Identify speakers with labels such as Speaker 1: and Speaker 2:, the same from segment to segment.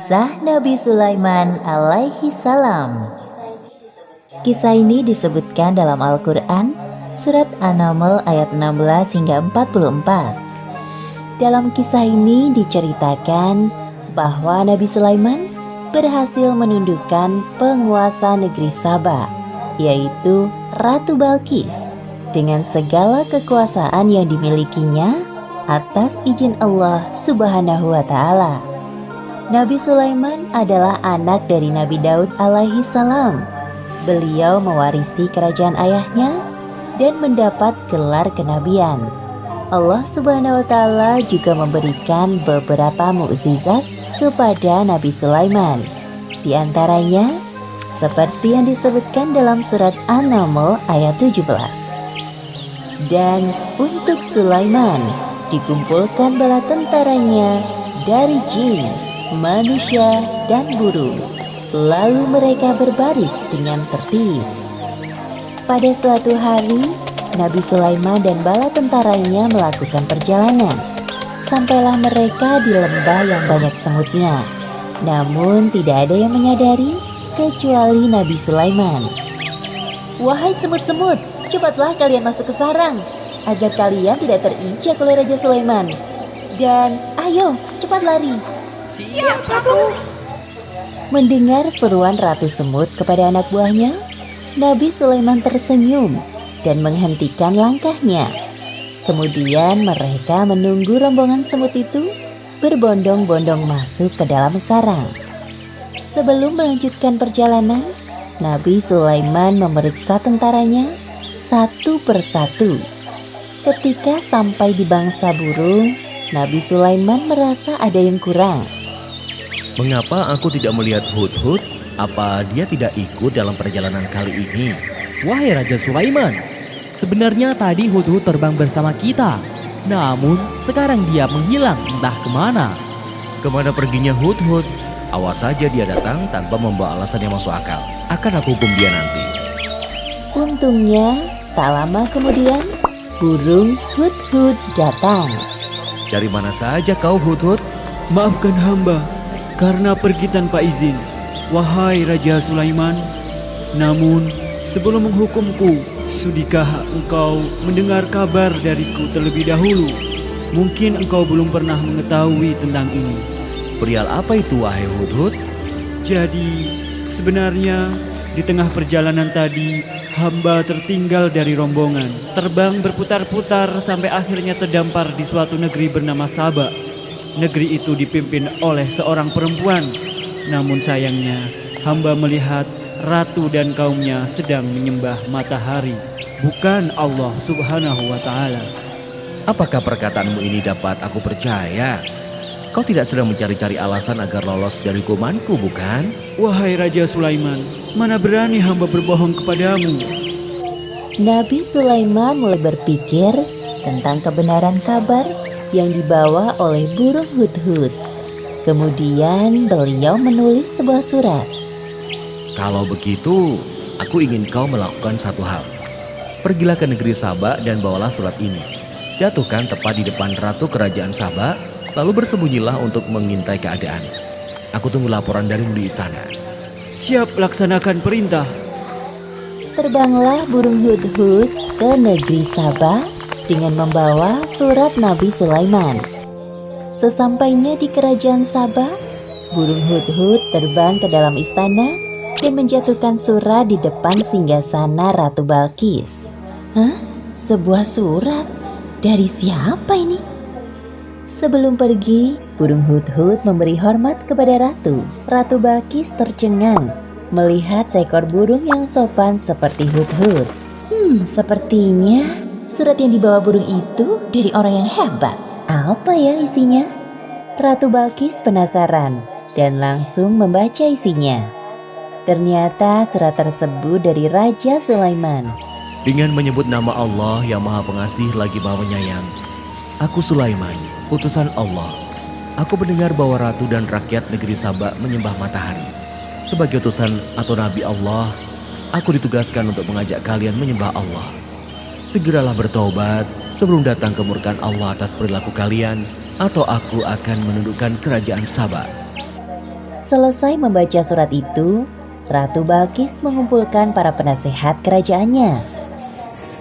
Speaker 1: Kisah Nabi Sulaiman alaihi salam. Kisah ini disebutkan dalam Al-Quran, surat An-Naml ayat 16 hingga 44. Dalam kisah ini diceritakan bahwa Nabi Sulaiman berhasil menundukkan penguasa negeri Saba, yaitu Ratu Balqis, dengan segala kekuasaan yang dimilikinya atas izin Allah Subhanahu wa Ta'ala. Nabi Sulaiman adalah anak dari Nabi Daud alaihi salam. Beliau mewarisi kerajaan ayahnya dan mendapat gelar kenabian. Allah Subhanahu wa Ta'ala juga memberikan beberapa mukjizat kepada Nabi Sulaiman. Di antaranya seperti yang disebutkan dalam surat An-Naml ayat 17. Dan untuk Sulaiman dikumpulkan bala tentaranya dari jin, manusia, dan burung. Lalu mereka berbaris dengan tertib. Pada suatu hari, Nabi Sulaiman dan bala tentaranya melakukan perjalanan. Sampailah mereka di lembah yang banyak semutnya. Namun tidak ada yang menyadari kecuali Nabi Sulaiman. "Wahai semut-semut, cepatlah kalian masuk ke sarang, agar kalian tidak terinjak oleh Raja Sulaiman. Dan ayo, cepat lari."
Speaker 2: "Siap, Ratu."
Speaker 1: Mendengar seruan Ratu Semut kepada anak buahnya, Nabi Sulaiman tersenyum dan menghentikan langkahnya. Kemudian mereka menunggu rombongan semut itu berbondong-bondong masuk ke dalam sarang. Sebelum melanjutkan perjalanan, Nabi Sulaiman memeriksa tentaranya satu persatu. Ketika sampai di bangsa burung, Nabi Sulaiman merasa ada yang kurang.
Speaker 3: "Mengapa aku tidak melihat Hudhud? Apa dia tidak ikut dalam perjalanan kali ini?"
Speaker 2: "Wahai Raja Sulaiman, sebenarnya tadi Hudhud terbang bersama kita. Namun sekarang dia menghilang entah kemana."
Speaker 3: "Kemana perginya Hudhud? Awas saja dia datang tanpa membawa alasan yang masuk akal. Akan aku hukum dia nanti."
Speaker 1: Untungnya, tak lama kemudian, burung Hudhud datang.
Speaker 3: "Dari mana saja kau, Hudhud?"
Speaker 4: "Maafkan hamba karena pergi tanpa izin, wahai Raja Sulaiman. Namun sebelum menghukumku, sudikah engkau mendengar kabar dariku terlebih dahulu? Mungkin engkau belum pernah mengetahui tentang ini."
Speaker 3: "Perihal apa itu, wahai Hudhud?"
Speaker 4: "Jadi sebenarnya di tengah perjalanan tadi, hamba tertinggal dari rombongan, terbang berputar-putar sampai akhirnya terdampar di suatu negeri bernama Saba. Negeri itu dipimpin oleh seorang perempuan. Namun sayangnya, hamba melihat ratu dan kaumnya sedang menyembah matahari, bukan Allah Subhanahu wa Ta'ala."
Speaker 3: "Apakah perkataanmu ini dapat aku percaya? Kau tidak sedang mencari-cari alasan agar lolos dari hukumanku, bukan?"
Speaker 4: "Wahai Raja Sulaiman, mana berani hamba berbohong kepadamu."
Speaker 1: Nabi Sulaiman mulai berpikir tentang kebenaran kabar yang dibawa oleh burung Hudhud. Kemudian beliau menulis sebuah surat.
Speaker 3: "Kalau begitu, aku ingin kau melakukan satu hal. Pergilah ke negeri Saba dan bawalah surat ini. Jatuhkan tepat di depan ratu kerajaan Saba, lalu bersembunyilah untuk mengintai keadaan. Aku tunggu laporan darimu di istana."
Speaker 4: "Siap, laksanakan perintah."
Speaker 1: Terbanglah burung Hudhud ke negeri Saba dengan membawa surat Nabi Sulaiman. Sesampainya di kerajaan Saba, burung Hudhud terbang ke dalam istana dan menjatuhkan surat di depan singgasana Ratu Balqis. "Hah? Sebuah surat? Dari siapa ini?" Sebelum pergi, burung Hudhud memberi hormat kepada ratu. Ratu Balqis tercengang melihat seekor burung yang sopan seperti Hudhud. Sepertinya surat yang dibawa burung itu dari orang yang hebat. Apa ya isinya? Ratu Balqis penasaran dan langsung membaca isinya. Ternyata surat tersebut dari Raja Sulaiman.
Speaker 3: "Dengan menyebut nama Allah yang Maha Pengasih lagi Maha Penyayang, aku Sulaiman, utusan Allah. Aku mendengar bahwa ratu dan rakyat negeri Saba menyembah matahari. Sebagai utusan atau nabi Allah, aku ditugaskan untuk mengajak kalian menyembah Allah. Segeralah bertobat sebelum datang kemurkaan Allah atas perilaku kalian, atau aku akan menundukkan kerajaan Saba."
Speaker 1: Selesai membaca surat itu, Ratu Balkis mengumpulkan para penasehat kerajaannya.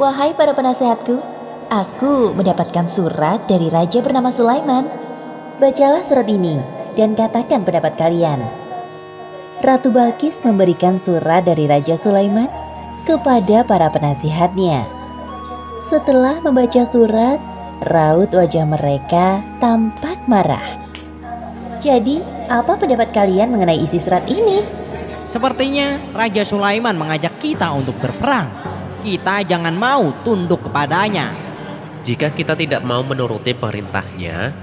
Speaker 1: Wahai para penasehatku, aku mendapatkan surat dari raja bernama Sulaiman. Bacalah surat ini dan katakan pendapat kalian. Ratu Balkis memberikan surat dari Raja Sulaiman kepada para penasihatnya. Setelah membaca surat, raut wajah mereka tampak marah. Jadi, apa pendapat kalian mengenai isi surat ini?
Speaker 5: Sepertinya Raja Sulaiman mengajak kita untuk berperang. Kita jangan mau tunduk kepadanya.
Speaker 6: Jika kita tidak mau menuruti perintahnya,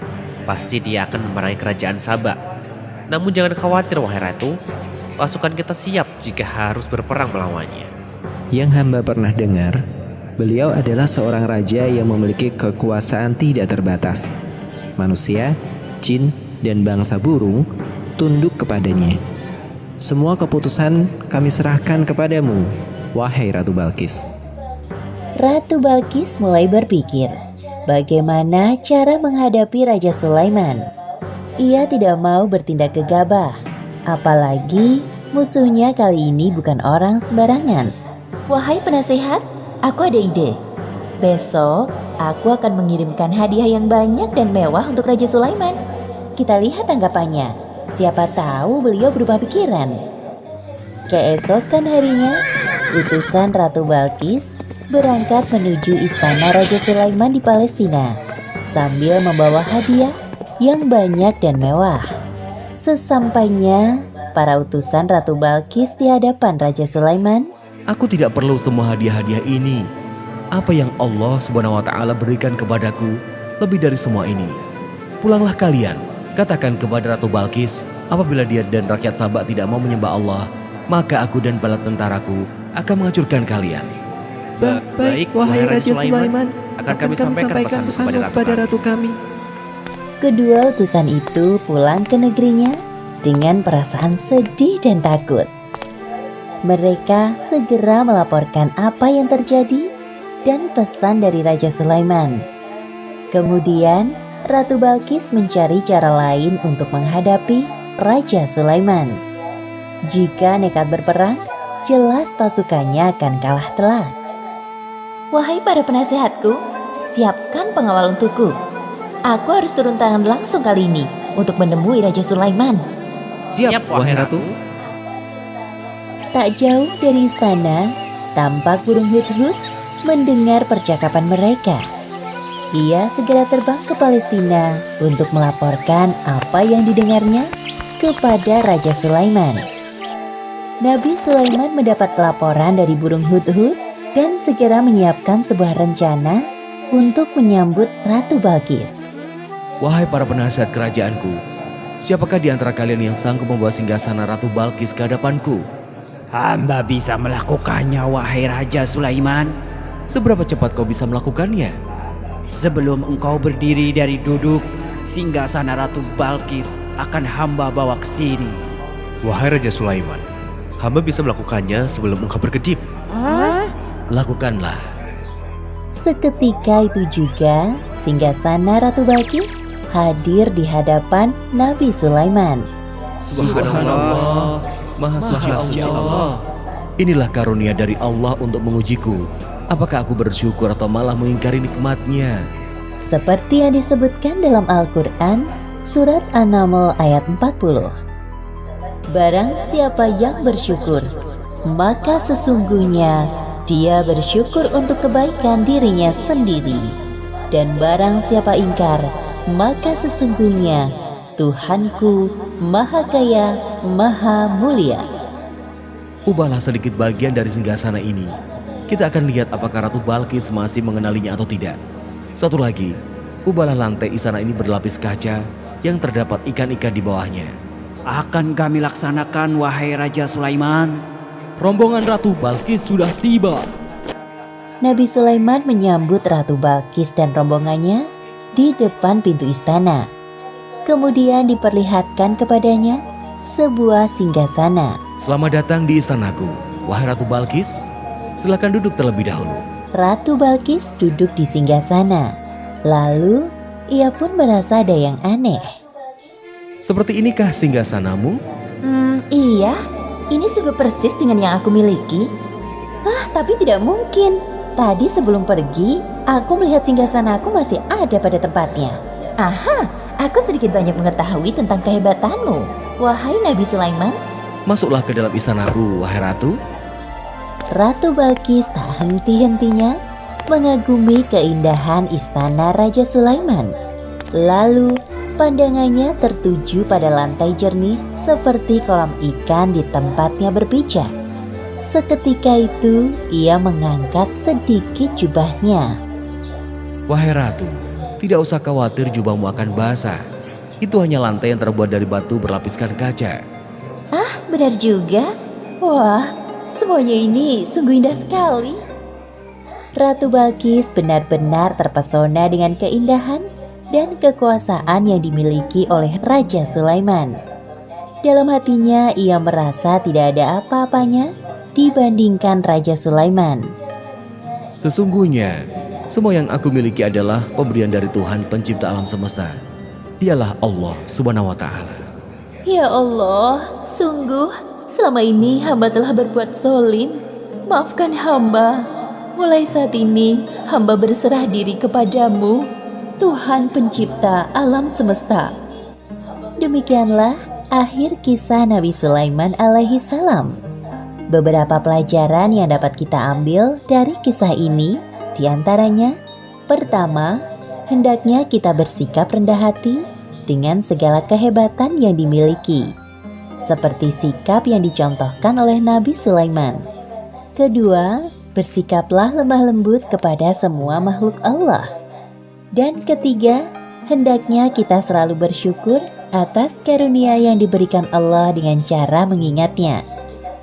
Speaker 6: pasti dia akan memerangi kerajaan Sabak. Namun jangan khawatir wahai ratu, pasukan kita siap jika harus berperang melawannya.
Speaker 7: Yang hamba pernah dengar, beliau adalah seorang raja yang memiliki kekuasaan tidak terbatas. Manusia, jin, dan bangsa burung tunduk kepadanya. Semua keputusan kami serahkan kepadamu, wahai Ratu Balkis.
Speaker 1: Ratu Balkis mulai berpikir bagaimana cara menghadapi Raja Sulaiman. Ia tidak mau bertindak gegabah, apalagi musuhnya kali ini bukan orang sembarangan. Wahai penasehat, aku ada ide. Besok aku akan mengirimkan hadiah yang banyak dan mewah untuk Raja Sulaiman. Kita lihat tanggapannya. Siapa tahu beliau berubah pikiran. Keesokan harinya, utusan Ratu Balkis berangkat menuju istana Raja Sulaiman di Palestina sambil membawa hadiah yang banyak dan mewah. Sesampainya para utusan Ratu Balkis di hadapan Raja Sulaiman,
Speaker 3: Aku tidak perlu semua hadiah-hadiah ini. Apa yang Allah SWT berikan kepadaku lebih dari semua ini. Pulanglah kalian, katakan kepada Ratu Balkis, apabila dia dan rakyat Sabak tidak mau menyembah Allah, maka aku dan bala tentaraku akan menghancurkan kalian.
Speaker 6: Baik, wahai Raja Sulaiman, akan kami sampaikan pesanmu kepada ratu kami.
Speaker 1: kedua utusan itu pulang ke negerinya dengan perasaan sedih dan takut. Mereka segera melaporkan apa yang terjadi dan pesan dari Raja Sulaiman. Kemudian, Ratu Balkis mencari cara lain untuk menghadapi Raja Sulaiman. Jika nekat berperang, jelas pasukannya akan kalah telak. Wahai para penasehatku, siapkan pengawal untukku. Aku harus turun tangan langsung kali ini untuk menemui Raja Sulaiman.
Speaker 6: Siap, wahai ratu.
Speaker 1: Tak jauh dari istana, tampak burung Hudhud mendengar percakapan mereka. Ia segera terbang ke Palestina untuk melaporkan apa yang didengarnya kepada Raja Sulaiman. Nabi Sulaiman mendapat laporan dari burung Hudhud dan segera menyiapkan sebuah rencana untuk menyambut Ratu Balkis.
Speaker 3: Wahai para penasihat kerajaanku, siapakah di antara kalian yang sanggup membawa singgasana Ratu Balkis ke hadapanku?
Speaker 8: Hamba bisa melakukannya, wahai Raja Sulaiman.
Speaker 3: Seberapa cepat kau bisa melakukannya?
Speaker 8: Sebelum engkau berdiri dari duduk, singgasana Ratu Balkis akan hamba bawa ke sini.
Speaker 6: Wahai Raja Sulaiman, hamba bisa melakukannya sebelum engkau berkedip.
Speaker 3: Lakukanlah.
Speaker 1: Seketika itu juga, singgasana Ratu Balkis hadir di hadapan Nabi Sulaiman.
Speaker 3: Subhanallah, Maha Suci Allah. Inilah karunia dari Allah untuk mengujiku. Apakah aku bersyukur atau malah mengingkari nikmatnya?
Speaker 1: Seperti yang disebutkan dalam Al-Quran, surat An-Naml ayat 40. Barang siapa yang bersyukur, maka sesungguhnya dia bersyukur untuk kebaikan dirinya sendiri. Dan barang siapa ingkar, maka sesungguhnya Tuhanku Maha Kaya, Maha Mulia.
Speaker 3: Ubahlah sedikit bagian dari singgasana ini. Kita akan lihat apakah Ratu Balkis masih mengenalinya atau tidak. Satu lagi, ubahlah lantai istana ini berlapis kaca yang terdapat ikan-ikan di bawahnya.
Speaker 8: Akan kami laksanakan, wahai Raja Sulaiman.
Speaker 2: Rombongan Ratu Balkis sudah tiba.
Speaker 1: Nabi Sulaiman menyambut Ratu Balkis dan rombongannya di depan pintu istana. Kemudian diperlihatkan kepadanya sebuah singgasana.
Speaker 3: Selamat datang di istanaku, wahai Ratu Balkis. Silakan duduk terlebih dahulu.
Speaker 1: Ratu Balkis duduk di singgasana. Lalu ia pun merasa ada yang aneh.
Speaker 3: Seperti inikah singgasanamu?
Speaker 1: Iya, ini sungguh persis dengan yang aku miliki. Tapi tidak mungkin. Tadi sebelum pergi, aku melihat singgasanaku masih ada pada tempatnya. Aha, aku sedikit banyak mengetahui tentang kehebatanmu, wahai Nabi Sulaiman.
Speaker 3: Masuklah ke dalam istanaku, wahai ratu.
Speaker 1: Ratu Balkis tak henti-hentinya mengagumi keindahan istana Raja Sulaiman. Lalu pandangannya tertuju pada lantai jernih seperti kolam ikan di tempatnya berpijak. Seketika itu ia mengangkat sedikit jubahnya.
Speaker 3: Wahai ratu, tidak usah khawatir jubahmu akan basah. Itu hanya lantai yang terbuat dari batu berlapiskan kaca.
Speaker 1: Benar juga. Wah, semuanya ini sungguh indah sekali. Ratu Balkis benar-benar terpesona dengan keindahan dan kekuasaan yang dimiliki oleh Raja Sulaiman. Dalam hatinya ia merasa tidak ada apa-apanya dibandingkan Raja Sulaiman.
Speaker 3: Sesungguhnya, semua yang aku miliki adalah pemberian dari Tuhan pencipta alam semesta. Dialah Allah Subhanahu wa Ta'ala.
Speaker 1: Ya Allah, sungguh selama ini hamba telah berbuat zalim. Maafkan hamba. Mulai saat ini hamba berserah diri kepadamu, Tuhan pencipta alam semesta. Demikianlah akhir kisah Nabi Sulaiman alaihi salam. Beberapa pelajaran yang dapat kita ambil dari kisah ini diantaranya, pertama, hendaknya kita bersikap rendah hati dengan segala kehebatan yang dimiliki, seperti sikap yang dicontohkan oleh Nabi Sulaiman. Kedua, bersikaplah lemah lembut kepada semua makhluk Allah. Dan ketiga, hendaknya kita selalu bersyukur atas karunia yang diberikan Allah dengan cara mengingatnya.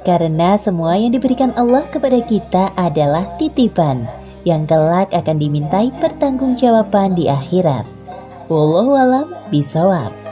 Speaker 1: Karena semua yang diberikan Allah kepada kita adalah titipan yang kelak akan dimintai pertanggungjawaban di akhirat. Wallahu a'lam bishawab.